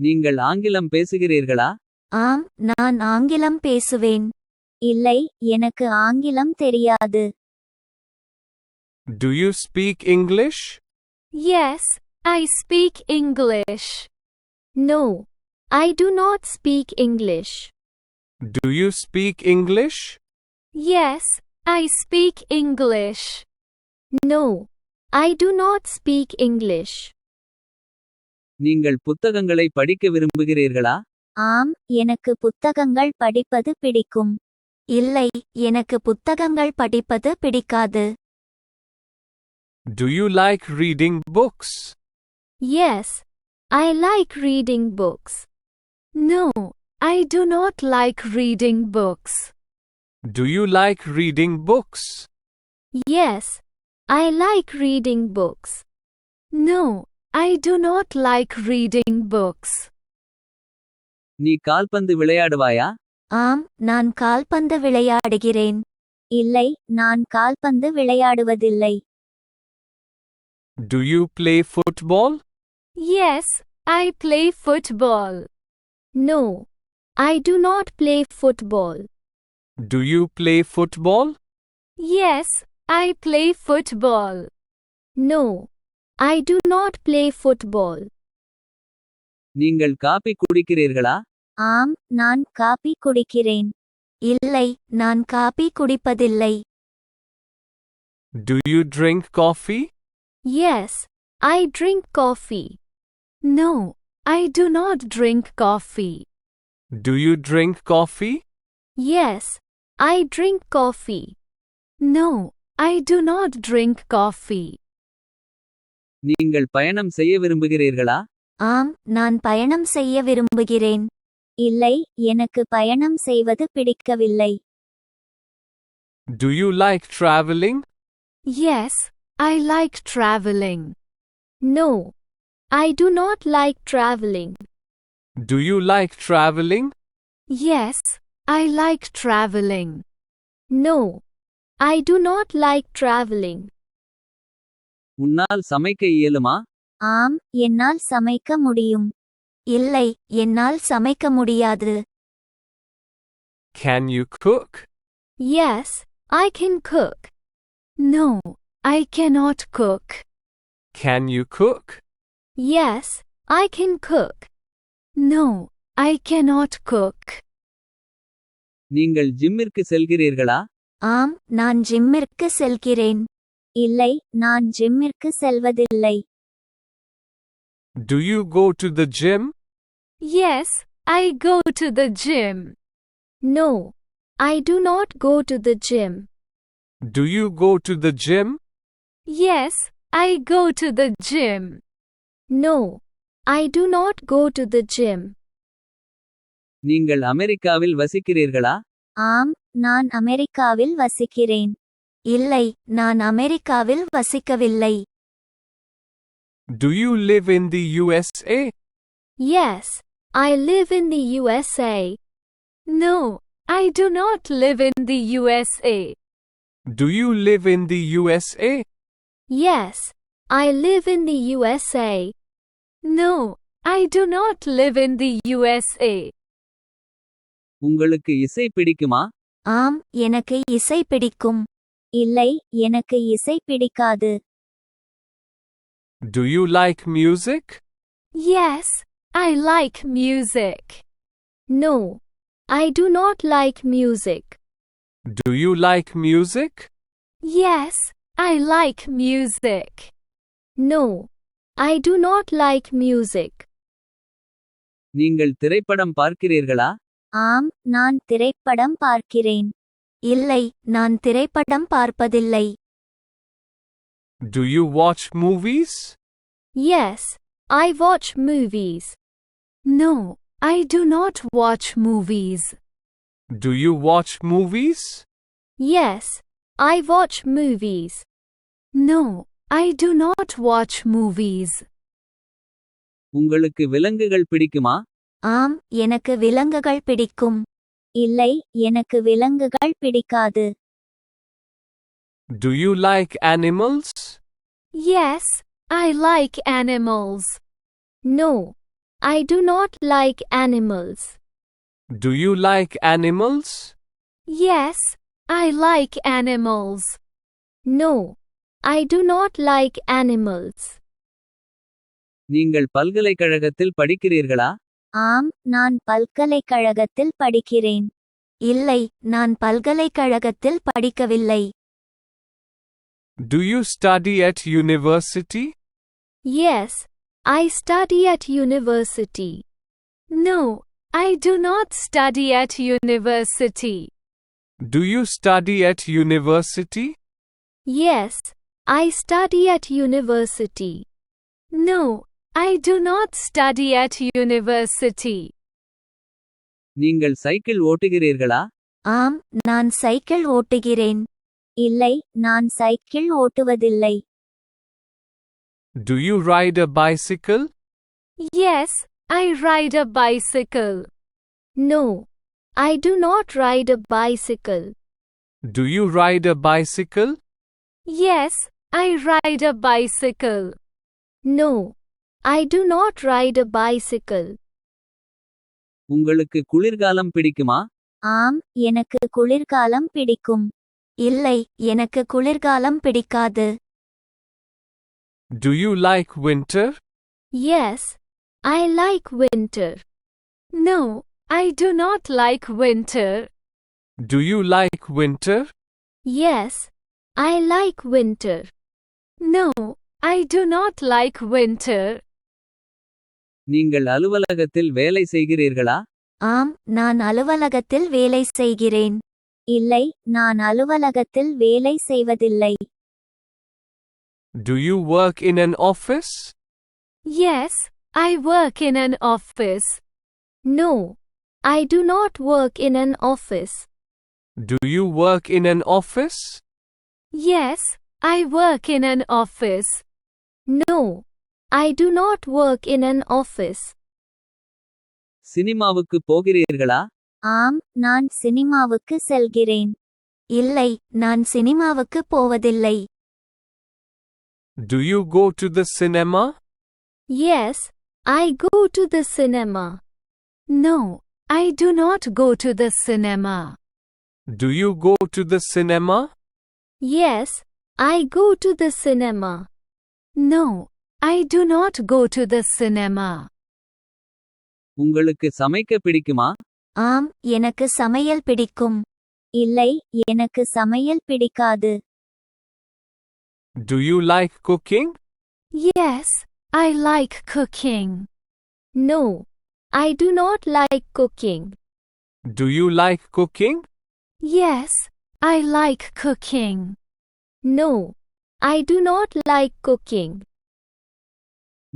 நீங்கள் ஆங்கிலம் பேசுகிறீர்களா? ஆம், நான் ஆங்கிலம் பேசுவேன். இல்லை, எனக்கு ஆங்கிலம் தெரியாது. Do you speak English? Yes, I speak English. No, I do not speak English. Do you speak English? Yes, I speak English. No, I do not speak English. நீங்கள் புத்தகங்களை படிக்க விரும்புகிறீர்களா? ஆம், எனக்கு புத்தகங்கள் படிப்பது பிடிக்கும். இல்லை, எனக்கு புத்தகங்கள் படிப்பது பிடிக்காது. Do you like reading books? Yes, I like reading books. No, I do not like reading books. Do you like reading books? Yes, I like reading books. No, I do not like reading books. நீ கால்பந்து விளையாடுவாயா? ஆம், நான் கால்பந்து விளையாடுகிறேன். இல்லை, நான் கால்பந்து விளையாடுவதில்லை. Do you play football? Yes, I play football. No, I do not play football. Do you play football? Yes, I play football. No, I do not play football. நீங்கள் coffee குடிக்கிறீர்களா? ஆம், நான் காபி குடிக்கிறேன். இல்லை, நான் coffee குடிப்பதில்லை. Do you drink coffee? Yes, I drink coffee. No, I do not drink coffee. Do you drink coffee? Yes, I drink coffee. No, I do not drink coffee. நீங்கள் பயணம் செய்ய விரும்புகிறீர்களா? ஆம், நான் பயணம் செய்ய விரும்புகிறேன். இல்லை, எனக்கு பயணம் செய்வது பிடிக்கவில்லை. Do you like traveling? Yes, I like traveling. No, I do not like traveling. Do you like traveling? Yes, I like traveling. No, I do not like traveling. உன்னால் சமைக்க இயலுமா? ஆம், என்னால் சமைக்க முடியும். இல்லை, என்னால் சமைக்க முடியாது. Can you cook? Yes, I can cook. No, I cannot cook. Can you cook? Yes, I can cook. No, I cannot cook. நீங்கள் ஜிம்மிற்கு செல்கிறீர்களா? ஆம், நான் ஜிம்மிற்கு செல்கிறேன். இல்லை, நான் ஜிம்மிற்கு செல்வதில்லை. Do you go to the gym? Yes, I go to the gym. No, I do not go to the gym. Do you go to the gym? Yes, I go to the gym. No, I do not go to the gym. நீங்கள் அமெரிக்காவில் வசிக்கிறீர்களா? ஆம், நான் அமெரிக்காவில் வசிக்கிறேன். இல்லை, நான் அமெரிக்காவில் வசிக்கவில்லை. Do you live in the USA? Yes, I live in the USA. No, I do not live in the USA. Do you live in the USA? Yes, I live in the USA. No, I do not live in the USA. உங்களுக்கு இசை பிடிக்குமா? ஆம், எனக்கு இசை பிடிக்கும். இல்லை, எனக்கு இசை பிடிக்காது. Do you like music? Yes, I like music. No, I do not like music. Do you like music? Yes, I like music. No, I do not like music. நீங்கள் திரைப்படம் பார்க்கிறீர்களா? ஆம், நான் திரைப்படம் பார்க்கிறேன். இல்லை, நான் திரைப்படம் பார்ப்பதில்லை. Do you watch movies? Yes, I watch movies. No, I do not watch movies. Do you watch movies? Yes, I watch movies. No, I do not watch movies. உங்களுக்கு விலங்குகள் பிடிக்குமா? ஆம், எனக்கு விலங்குகள் பிடிக்கும். இல்லை, எனக்கு விலங்குகள் பிடிக்காது. Do you like animals? Yes, I like animals. No, I do not like animals. Do you like animals? Yes, I like animals. No, I do not like animals. நீங்கள் பல்கலைக்கழகத்தில் படிக்கிறீர்களா? ஆம், நான் பல்கலைக்கழகத்தில் படிக்கிறேன். இல்லை, நான் பல்கலைக்கழகத்தில் படிக்கவில்லை. Do you study at university? Yes, I study at university. No, I do not study at university. Do you study at university? Yes, I study at university. No, I do not study at university. நீங்கள் cycle ஓட்டுகிறீர்களா? ஆம், நான் cycle ஓட்டுகிறேன். இல்லை, நான் cycle ஓட்டுவதில்லை. Do you ride a bicycle? Yes, I ride a bicycle. No, I do not ride a bicycle. Do you ride a bicycle? Yes, I ride a bicycle. No, I do not ride a bicycle. உங்களுக்கு குளிர்காலம் பிடிக்குமா? ஆம், எனக்கு குளிர்காலம் பிடிக்கும். இல்லை, எனக்கு குளிர்காலம் பிடிக்காது. Do you like winter? Yes, I like winter. No, I do not like winter. Do you like winter? Yes, I like winter. No, I do not like winter. நீங்கள் அலுவலகத்தில் வேலை செய்கிறீர்களா? ஆம், நான் அலுவலகத்தில் வேலை செய்கிறேன். இல்லை, நான் அலுவலகத்தில் வேலை செய்வதில்லை. Do you work in an office? Yes, I work in an office. No, I do not work in an office. Do you work in an office? Yes, I work in an office. No, I do not work in an office. சினிமாவுக்கு போகிறீர்களா? ஆம், நான் சினிமாவுக்கு செல்கிறேன். இல்லை, நான் சினிமாவுக்கு போவதில்லை. Do you go to the cinema? Yes, I go to the cinema. No, I do not go to the cinema. Do you go to the cinema? Yes, I go to the cinema. No, I do not go to the cinema. உங்களுக்கு சமைக்க பிடிக்குமா? ஆம், எனக்கு சமையல் பிடிக்கும். இல்லை, எனக்கு சமையல் பிடிக்காது. Do you like cooking? Yes, I like cooking. No, I do not like cooking. Do you like cooking? Yes, I like cooking. No, I do not like cooking.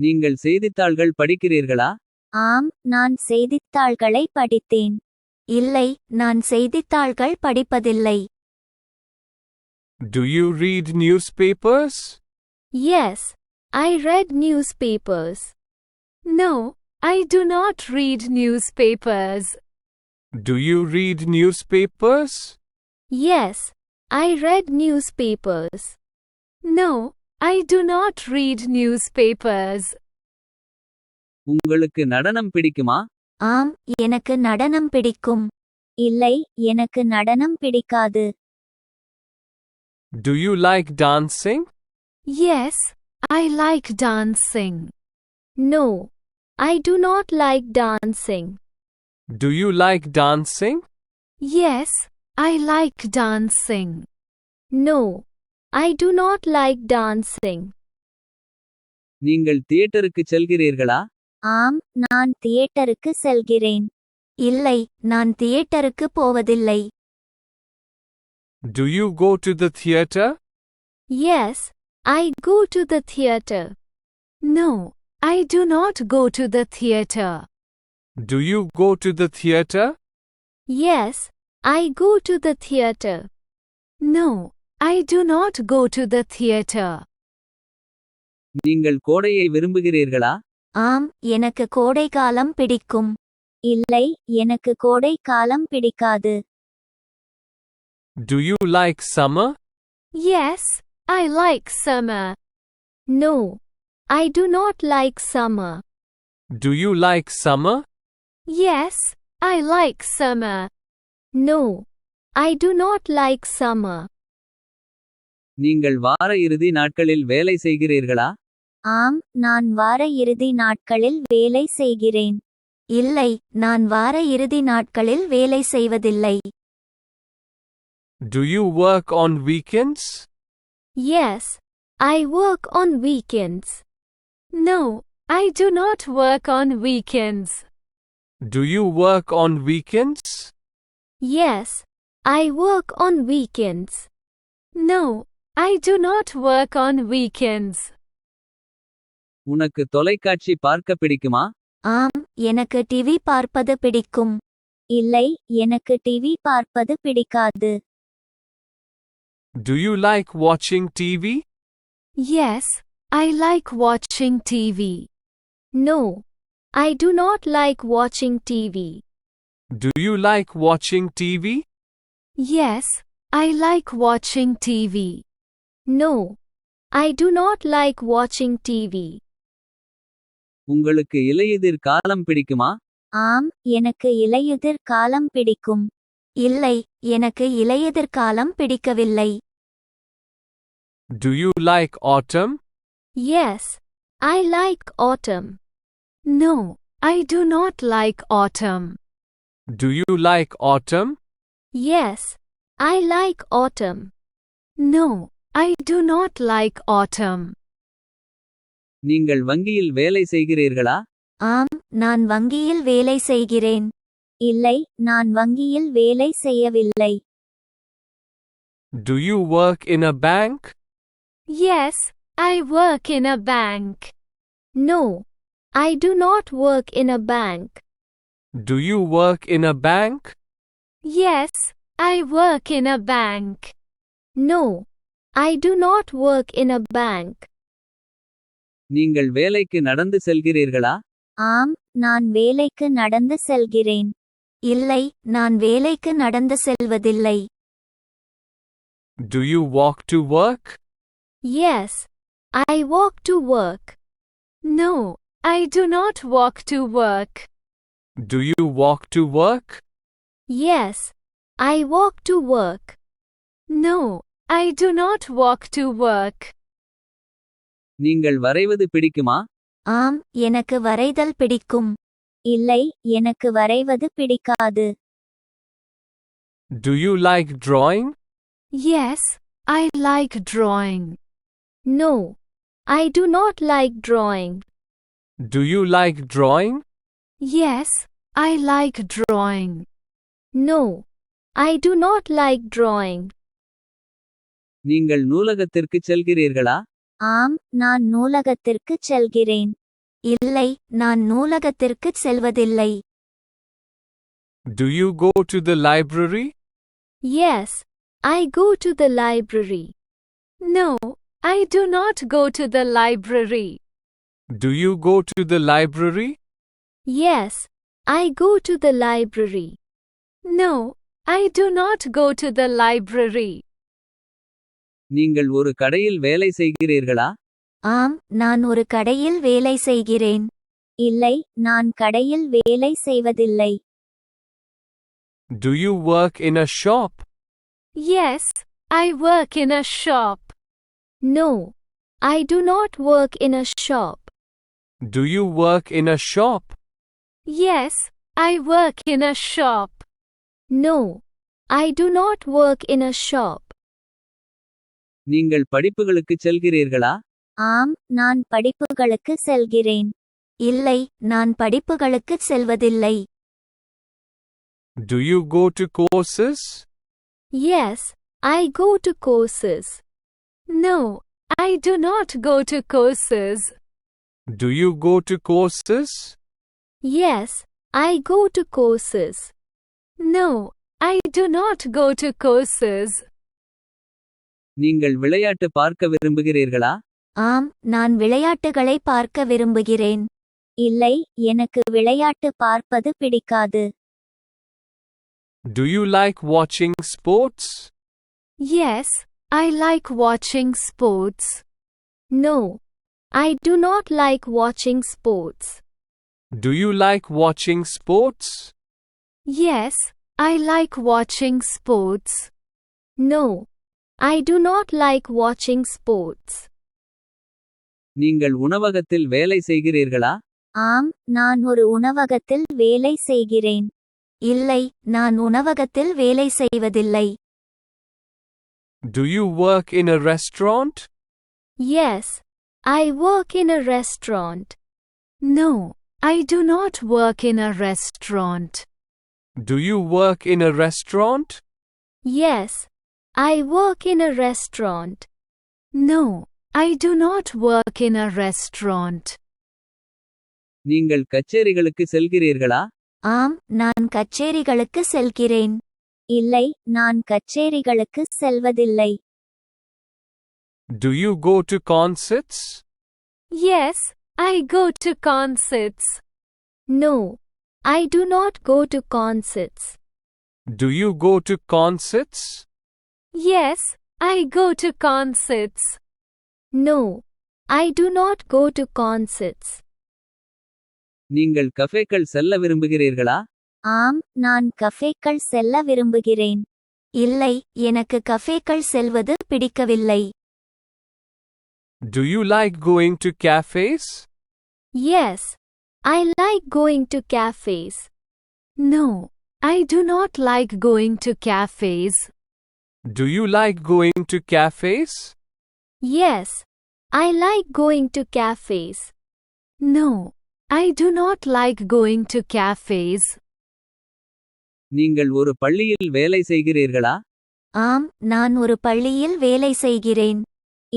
நீங்கள் செய்தித்தாள்கள் படிக்கிறீர்களா? ஆம், நான் செய்தித்தாள்களை படித்தேன். இல்லை, நான் செய்தித்தாள்கள் படிப்பதில்லை. Do you read newspapers? Yes, I read newspapers. No, I do not read newspapers. Do you read newspapers? Yes, I read newspapers. No, I do not read newspapers. உங்களுக்கு நடனம் பிடிக்குமா? ஆம், எனக்கு நடனம் பிடிக்கும். இல்லை, எனக்கு நடனம் பிடிக்காது. Do you like dancing? Yes, I like dancing. No, I do not like dancing. Do you like dancing? Yes, I like dancing. No, I do not like dancing. நீங்கள் தியேட்டருக்கு செல்கிறீர்களா? ஆம், நான் தியேட்டருக்கு செல்கிறேன். இல்லை, நான் தியேட்டருக்கு போவதில்லை. Do you go to the theater? Yes, I go to the theater. No, I do not go to the theater. Do you go to the theater? Yes, I go to the theater. No, I do not go to the theater. நீங்கள் கோடையை விரும்புகிறீர்களா? ஆம், எனக்கு கோடைக்காலம் பிடிக்கும். இல்லை, எனக்கு கோடைக்காலம் பிடிக்காது. Do you like summer? Yes, I like summer. No, I do not like summer. Do you like summer? Yes, I like summer. No, I do not like summer. நீங்கள் வார இறுதி நாட்களில் வேலை செய்கிறீர்களா? ஆம், நான் வார இறுதி நாட்களில் வேலை செய்கிறேன். இல்லை, நான் வார இறுதி நாட்களில் வேலை செய்வதில்லை. Do you work on weekends? Yes, I work on weekends. No, I do not work on weekends. Do you work on weekends? Yes, I work on weekends. No, I do not work on weekends. உனக்கு தொலைக்காட்சி பார்க்க பிடிக்குமா? ஆம், எனக்கு TV பார்ப்பது பிடிக்கும். இல்லை, எனக்கு டிவி பார்ப்பது பிடிக்காது. Do you like watching TV? Yes, I like watching TV. No, I do not like watching TV. Do you like watching TV? Yes, I like watching TV. No, I do not like watching TV. உங்களுக்கு இலையுதிர் காலம் பிடிக்குமா? ஆம், எனக்கு இலையுதிர் காலம் பிடிக்கும். இல்லை, எனக்கு இலையுதிர் காலம் பிடிக்கவில்லை. Do you like autumn? Yes, I like autumn. No, I do not like autumn. Do you like autumn? Yes, I like autumn. No, I do not like autumn. நீங்கள் வங்கியில் வேலை செய்கிறீர்களா? ஆம், நான் வங்கியில் வேலை செய்கிறேன். இல்லை, நான் வங்கியில் வேலை செய்யவில்லை. Do you work in a bank? Yes, I work in a bank. No, I do not work in a bank. Do you work in a bank? Yes, I work in a bank. No, I do not work in a bank. நீங்கள் வேலைக்கு நடந்து செல்கிறீர்களா? ஆம், நான் வேலைக்கு நடந்து செல்கிறேன். இல்லை, நான் வேலைக்கு நடந்து செல்வதில்லை. Do you walk to work? Yes, I walk to work. No, I do not walk to work. Do you walk to work? Yes, I walk to work. No, I do not walk to work. நீங்கள் வரைவது பிடிக்குமா? ஆம், எனக்கு வரைதல் பிடிக்கும். இல்லை, எனக்கு வரைவது பிடிக்காது. Do you like drawing? Yes, I like drawing. No, I do not like drawing. Do you like drawing? Yes, I like drawing. No, I do not like drawing. நீங்கள் நூலகத்திற்கு செல்கிறீர்களா? ஆம், நான் நூலகத்திற்கு செல்கிறேன். இல்லை, நான் நூலகத்திற்கு செல்வதில்லை. Do you go to the library? Yes, I go to the library. No, I do not go to the library. Do you go to the library? Yes, I go to the library. No, I do not go to the library. நீங்கள் ஒரு கடையில் வேலை செய்கிறீர்களா? ஆம், நான் ஒரு கடையில் வேலை செய்கிறேன். இல்லை, நான் கடையில் வேலை செய்வதில்லை. Do you work in a shop? Yes, I work in a shop. No, I do not work in a shop. Do you work in a shop? Yes, I work in a shop. No, I do not work in a shop. நீங்கள் படிப்புகளுக்கு செல்கிறீர்களா? ஆம், நான் படிப்புகளுக்கு செல்கிறேன். இல்லை, நான் படிப்புகளுக்கு செல்வதில்லை. Do you go to courses? Yes, I go to courses. No, I do not go to courses. Do you go to courses? Yes, I go to courses. No, I do not go to courses. நீங்கள் விளையாட்டு பார்க்க விரும்புகிறீர்களா? ஆம், நான் விளையாட்டுகளை பார்க்க விரும்புகிறேன். இல்லை, எனக்கு விளையாட்டு பார்ப்பது பிடிக்காது. Do you like watching sports? Yes, I like watching sports. No, I do not like watching sports. Do you like watching sports? Yes, I like watching sports. No, I do not like watching sports. நீங்கள் உணவகத்தில் வேலை செய்கிறீர்களா? ஆம், நான் ஒரு உணவகத்தில் வேலை செய்கிறேன். இல்லை, நான் உணவகத்தில் வேலை செய்வதில்லை. Do you work in a restaurant? Yes, I work in a restaurant. No, I do not work in a restaurant. Do you work in a restaurant? Yes, I work in a restaurant. No, I do not work in a restaurant. நீங்கள் கச்சேரிகளுக்கு செல்கிறீர்களா? ஆம், நான் கச்சேரிகளுக்கு செல்கிறேன். இல்லை, நான் கச்சேரிகளுக்கு செல்வதில்லை. Do you go to concerts? Yes, I go to concerts. No, I do not go to concerts. Do you go to concerts? Yes, I go to concerts. No, I do not go to concerts. நீங்கள் கஃபேக்கள் செல்ல விரும்புகிறீர்களா? ஆம், நான் கஃபேக்கள் செல்ல விரும்புகிறேன். இல்லை, எனக்கு கஃபேக்கள் செல்வது பிடிக்கவில்லை. Do you like going to cafes? Yes, I like going to cafes. No, I do not like going to cafes. Do you like going to cafes? Yes, I like going to cafes. No, I do not like going to cafes. நீங்கள் ஒரு பள்ளியில் வேலை செய்கிறீர்களா? ஆம், நான் ஒரு பள்ளியில் வேலை செய்கிறேன்.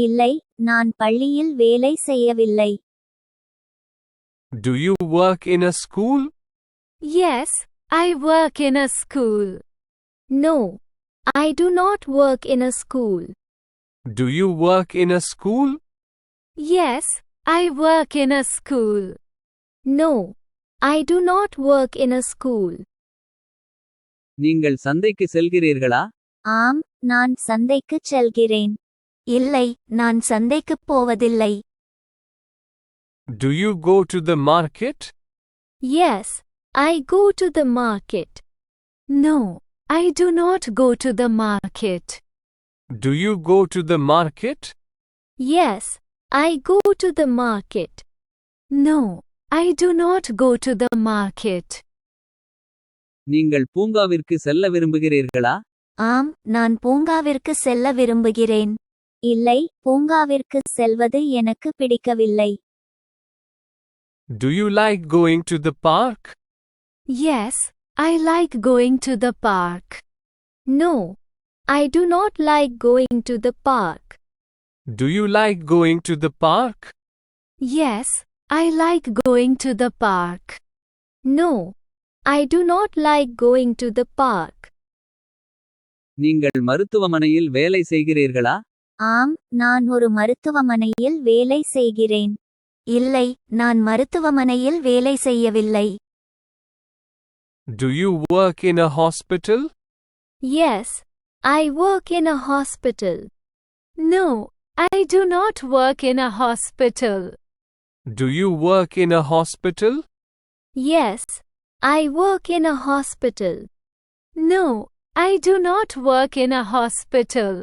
இல்லை, நான் பள்ளியில் வேலை செய்யவில்லை. Do you work in a school? Yes, I work in a school. No, I do not work in a school. Do you work in a school? Yes, I work in a school. No, I do not work in a school. நீங்கள் சந்தைக்கு செல்கிறீர்களா? ஆம், நான் சந்தைக்குச் செல்கிறேன். இல்லை, நான் சந்தைக்குப் போவதில்லை. Do you go to the market? Yes, I go to the market. No, I do not go to the market. Do you go to the market? Yes, I go to the market. No, I do not go to the market. நீங்கள் பூங்காவிற்கு செல்ல விரும்புகிறீர்களா? ஆம், நான் பூங்காவிற்கு செல்ல விரும்புகிறேன். இல்லை, பூங்காவிற்கு செல்வது எனக்கு பிடிக்கவில்லை. Do you like going to the park? Yes, I like going to the park. No, I do not like going to the park. Do you like going to the park? Yes, I like going to the park. No, I do not like going to the park. நீங்கள் மருத்துவமனையில் வேலை செய்கிறீர்களா? ஆம், நான் ஒரு மருத்துவமனையில் வேலை செய்கிறேன். இல்லை, நான் மருத்துவமனையில் வேலை செய்யவில்லை. Do you work in a hospital? Yes, I work in a hospital. No, I do not work in a hospital. Do you work in a hospital? Yes, I work in a hospital. No, I do not work in a hospital.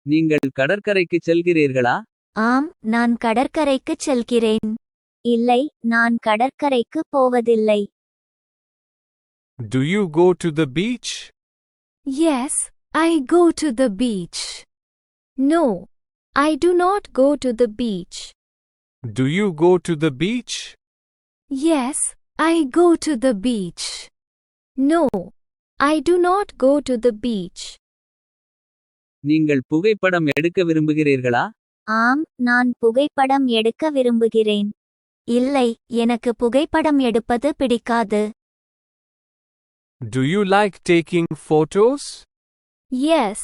நீங்கள் கடற்கரைக்கு செல்கிறீர்களா? ஆம், நான் கடற்கரைக்குச் செல்கிறேன். இல்லை, நான் கடற்கரைக்கு போவதில்லை. Do you go to the beach? Yes, I go to the beach. No, I do not go to the beach. Do you go to the beach? Yes, I go to the beach. No, I do not go to the beach. நீங்கள் புகைப்படம் எடுக்க விரும்புகிறீர்களா? ஆம், நான் புகைப்படம் எடுக்க விரும்புகிறேன். இல்லை, எனக்கு புகைப்படம் எடுப்பது பிடிக்காது. Do you like taking photos? Yes,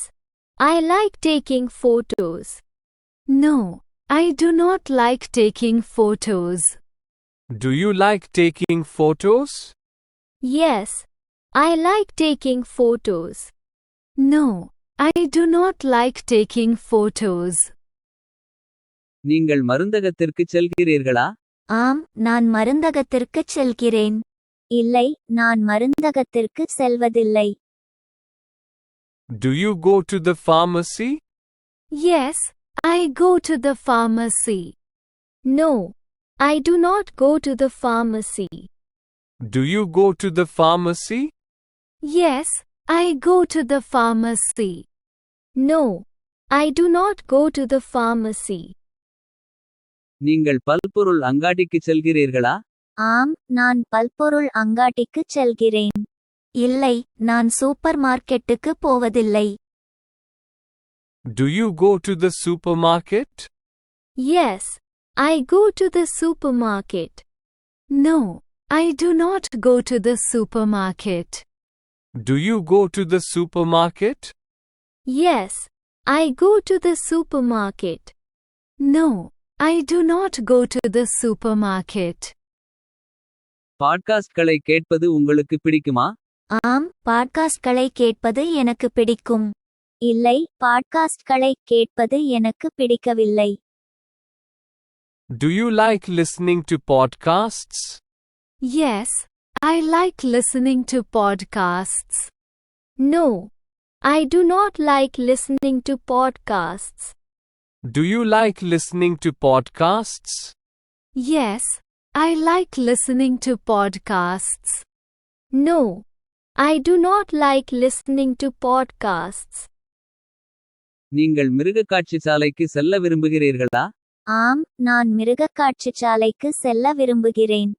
I like taking photos. No, I do not like taking photos. Do you like taking photos? Yes, I like taking photos. No, I do not like taking photos. நீங்கள் மருந்தகத்திற்கு செல்கிறீர்களா? ஆம், நான் மருந்தகத்திற்குச் செல்கிறேன். இல்லை, நான் மருந்தகத்திற்கு செல்வதில்லை. Do you go to the pharmacy? Yes, I go to the pharmacy. No, I do not go to the pharmacy. Do you go to the pharmacy? Yes, I go to the pharmacy. No, I do not go to the pharmacy. நீங்கள் பல்பொருள் அங்காடிக்கு செல்கிறீர்களா? ஆம், நான் பல்பொருள் அங்காடிக்குச் செல்கிறேன். இல்லை, நான் super மார்க்கெட்டுக்கு போவதில்லை. Do you go to the supermarket? Yes, I go to the supermarket. No, I do not go to the supermarket. Do you go to the supermarket? Yes, I go to the supermarket. No, I do not go to the supermarket. பாட்காஸ்ட்களை கேட்பது உங்களுக்கு பிடிக்குமா? ஆம், பாட்காஸ்ட்களை கேட்பது எனக்கு பிடிக்கும். இல்லை, பாட்காஸ்ட்களை கேட்பது எனக்கு பிடிக்கவில்லை. Do you like listening to podcasts? Yes, I like listening to podcasts. No, I do not like listening to podcasts. Do you like listening to podcasts? Yes, I like listening to podcasts. No, I do not like listening to podcasts. நீங்கள் மிருகக்காட்சிசாலைக்கு செல்ல விரும்புகிறீர்களா? ஆம், நான் மிருகக்காட்சிசாலைக்கு செல்ல விரும்புகிறேன்.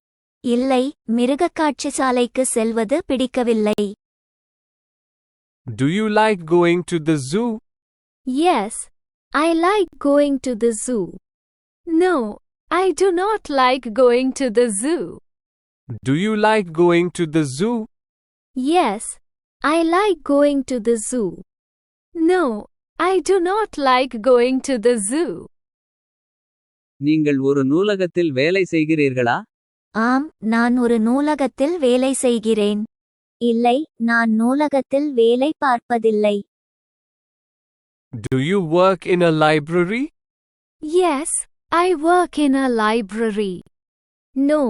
இல்லை, மிருகக்காட்சிசாலைக்கு செல்வது பிடிக்கவில்லை. Do you like going to the zoo? Yes, I like going to the zoo. No, I do not like going to the zoo. Do you like going to the zoo? Yes, I like going to the zoo. No, I do not like going to the zoo. நீங்கள் ஒரு நூலகத்தில் வேலை செய்கிறீர்களா? ஆம், நான் ஒரு நூலகத்தில் வேலை செய்கிறேன். இல்லை, நான் நூலகத்தில் வேலை பார்ப்பதில்லை. Do you work in a library? Yes, I work in a library. No,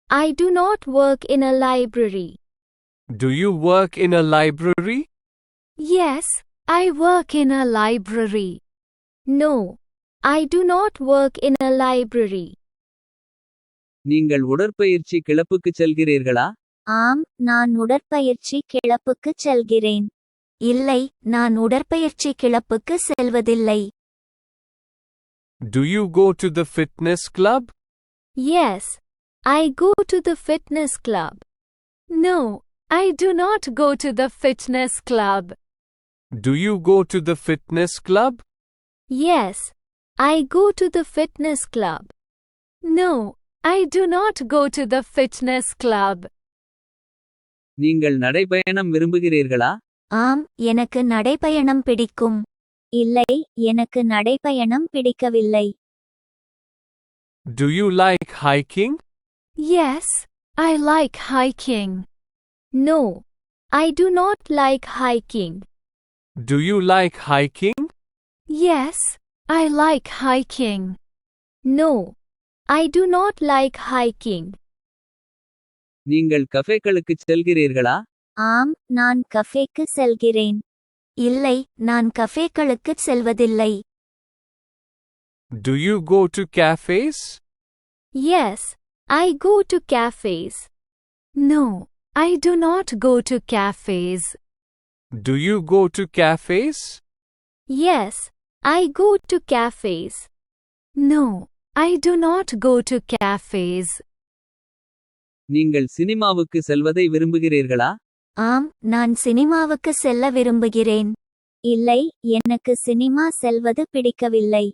I do not work in a library. Do you work in a library? Yes, I work in a library. No, I do not work in a library. நீங்கள் உடற்பயிற்சி கிளப்புக்குச் செல்கிறீர்களா? ஆம், நான் உடற்பயிற்சி கிளப்புக்குச் செல்கிறேன். இல்லை, நான் உடற்பயிற்சி கிளப்புக்கு செல்வதில்லை. Do you go to the fitness club? Yes, I go to the fitness club. No, I do not go to the fitness club. Do you go to the fitness club? Yes, I go to the fitness club. No, I do not go to the fitness club. நீங்கள் நடைபயணம் விரும்புகிறீர்களா? ஆம், எனக்கு நடைபயணம் பிடிக்கும். இல்லை, எனக்கு நடைபயணம் பிடிக்கவில்லை. Do you like hiking? Yes, I like hiking. No, I do not like hiking. Do you like hiking? Yes, I like hiking. No, I do not like hiking. நீங்கள் கஃபேக்களுக்குச் செல்கிறீர்களா? ஆம், நான் கஃபேக்கு செல்கிறேன். இல்லை, நான் கஃபேக்களுக்குச் செல்வதில்லை. Do you go to cafes? Yes, I go to cafes. No, I do not go to cafes. Do you go to cafes? Yes, I go to cafes. No, I do not go to cafes. நீங்கள் சினிமாவுக்கு செல்வதை விரும்புகிறீர்களா? ஆம், நான் சினிமாவுக்கு செல்ல விரும்புகிறேன். இல்லை, எனக்கு சினிமா செல்வது பிடிக்கவில்லை.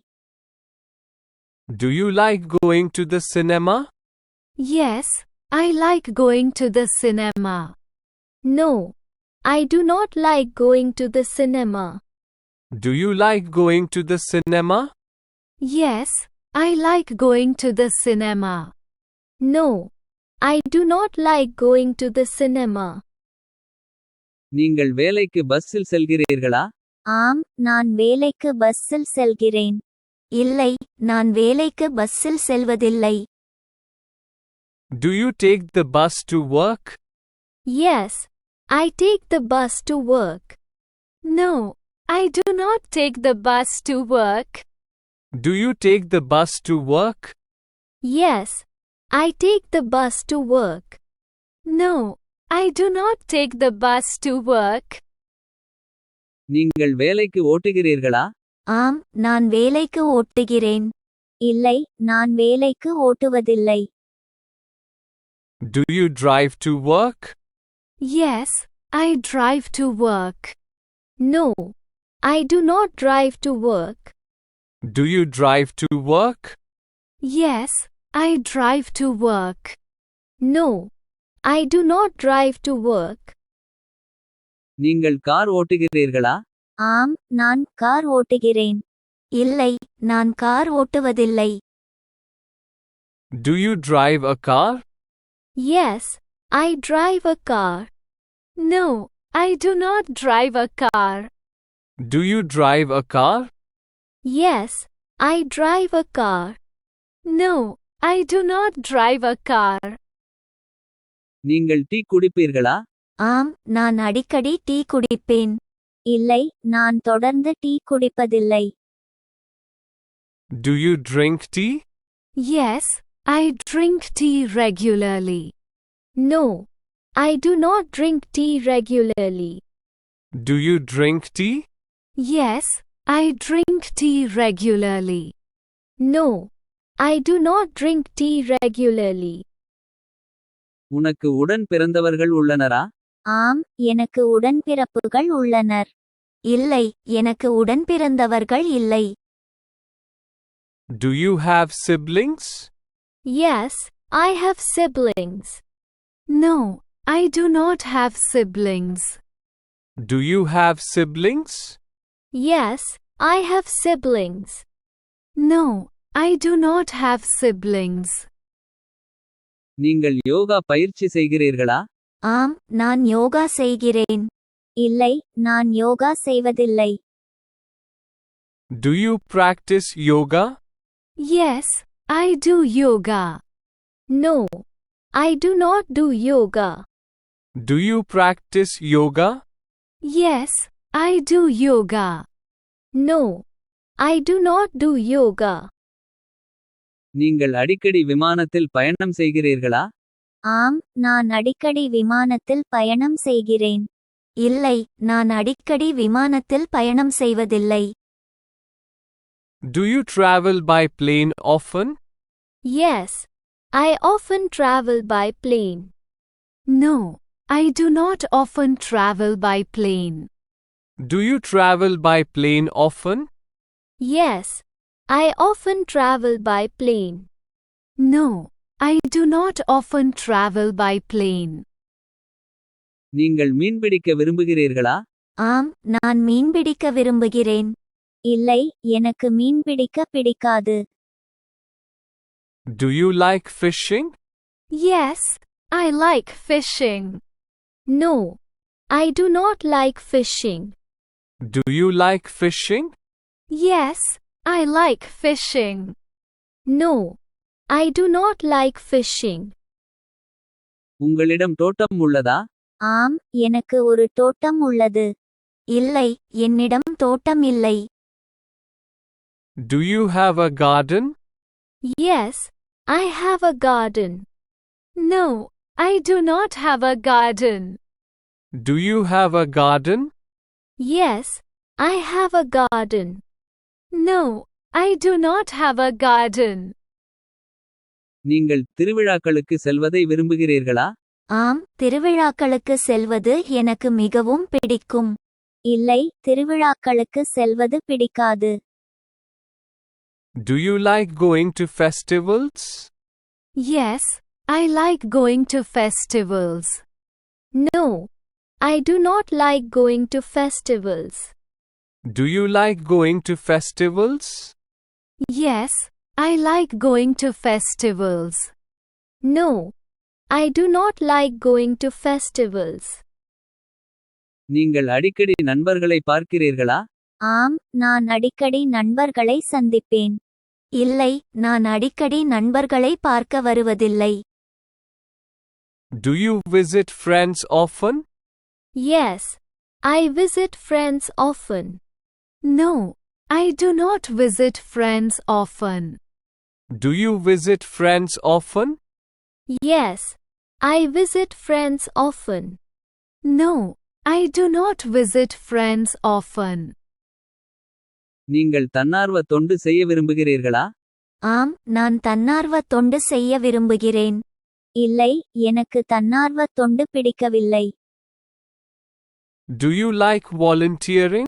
Do you like going to the cinema? Yes, I like going to the cinema. No, I do not like going to the cinema. Do you like going to the cinema? Yes, I like going to the cinema. No, I do not like going to the cinema. நீங்கள் வேலைக்கு பஸ்ஸில் செல்கிறீர்களா? ஆம், நான் வேலைக்கு பஸ்ஸில் செல்கிறேன். இல்லை, நான் வேலைக்கு பஸ்ஸில் செல்வதில்லை. Do you take the bus to work? Yes, I take the bus to work. No, I do not take the bus to work. Do you take the bus to work? Yes, I take the bus to work. No, I do not take the bus to work. நீங்கள் வேலைக்கு ஓட்டுகிறீர்களா? ஆம், நான் வேலைக்கு ஓட்டுகிறேன். இல்லை, நான் வேலைக்கு ஓட்டுவதில்லை. Do you drive to work? Yes, I drive to work. No, I do not drive to work. Do you drive to work? Yes, I drive to work. No, I do not drive to work. நீங்கள் car ஓட்டுகிறீர்களா? ஆம், நான் car ஓட்டுகிறேன். இல்லை, நான் car ஓட்டுவதில்லை. Do you drive a car? Yes, I drive a car. No, I do not drive a car. Do you drive a car? Yes, I drive a car. No, I do not drive a car. நீங்கள் tea குடிப்பீர்களா? ஆம், நான் அடிக்கடி tea குடிப்பேன். இல்லை, நான் தொடர்ந்து tea குடிப்பதில்லை. Do you drink tea? Yes, I drink tea regularly. No, I do not drink tea regularly. Do you drink tea? Yes, I drink tea regularly. No, I do not drink tea regularly. உனக்கு உடன் பிறந்தவர்கள் உள்ளனரா? ஆம், எனக்கு உடன்பிறப்புகள் உள்ளனர். இல்லை, எனக்கு உடன்பிறந்தவர்கள் இல்லை. Do you have siblings? Yes, I have siblings. No, I do not have siblings. Do you have siblings? Yes, I have siblings. No, I do not have siblings. நீங்கள் யோகா பயிற்சி செய்கிறீர்களா? ஆம், நான் யோகா செய்கிறேன். இல்லை, நான் யோகா செய்வதில்லை. Do you practice yoga? Yes, I do yoga. No, I do not do yoga. Do you practice yoga? Yes, I do yoga. No, I do not do yoga. நீங்கள் அடிக்கடி விமானத்தில் பயணம் செய்கிறீர்களா? ஆம், நான் அடிக்கடி விமானத்தில் பயணம் செய்கிறேன். இல்லை, நான் அடிக்கடி விமானத்தில் பயணம் செய்வதில்லை. Do you travel by plane often? Yes, I often travel by plane. No, I do not often travel by plane. Do you travel by plane often? Yes, I often travel by plane. No, I do not often travel by plane. நீங்கள் மீன்பிடிக்க விரும்புகிறீர்களா? ஆம், நான் மீன்பிடிக்க விரும்புகிறேன். இல்லை, எனக்கு மீன்பிடிக்க பிடிக்காது. Do you like fishing? Yes, I like fishing. No, I do not like fishing. Do you like fishing? Yes, I like fishing. No, I do not like fishing. உங்களிடம் தோட்டம் உள்ளதா? ஆம், எனக்கு ஒரு தோட்டம் உள்ளது. இல்லை, என்னிடம் தோட்டம் இல்லை. Do you have a garden? Yes, I have a garden. No, I do not have a garden. Do you have a garden? Yes, I have a garden. No, I do not have a garden. நீங்கள் திருவிழாக்களுக்கு செல்வதை விரும்புகிறீர்களா? ஆம், திருவிழாக்களுக்கு செல்வது எனக்கு மிகவும் பிடிக்கும். இல்லை, திருவிழாக்களுக்கு செல்வது பிடிக்காது. Do you like going to festivals? Yes, I like going to festivals. No, I do not like going to festivals. Do you like going to festivals? Yes, I like going to festivals. No, I do not like going to festivals. நீங்கள் அடிக்கடி நண்பர்களை பார்க்கிறீர்களா? ஆம், நான் அடிக்கடி நண்பர்களை சந்திப்பேன். இல்லை, நான் அடிக்கடி நண்பர்களை பார்க்க வருவதில்லை. Do you visit friends often? Yes, I visit friends often. No, I do not visit friends often. Do you visit friends often? Yes, I visit friends often. No, I do not visit friends often. நீங்கள் தன்னார்வ தொண்டு செய்ய விரும்புகிறீர்களா? ஆம், நான் தன்னார்வ தொண்டு செய்ய விரும்புகிறேன். இல்லை, எனக்கு தன்னார்வ தொண்டு பிடிக்கவில்லை. Do you like volunteering?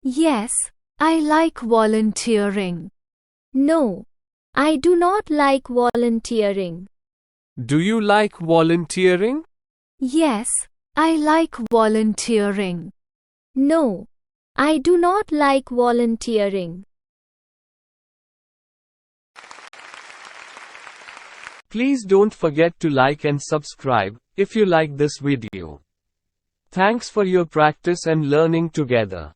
Yes, I like volunteering. No, I do not like volunteering. Do you like volunteering? Yes, I like volunteering. No, I do not like volunteering. Please don't forget to like and subscribe if you like this video. Thanks for your practice and learning together.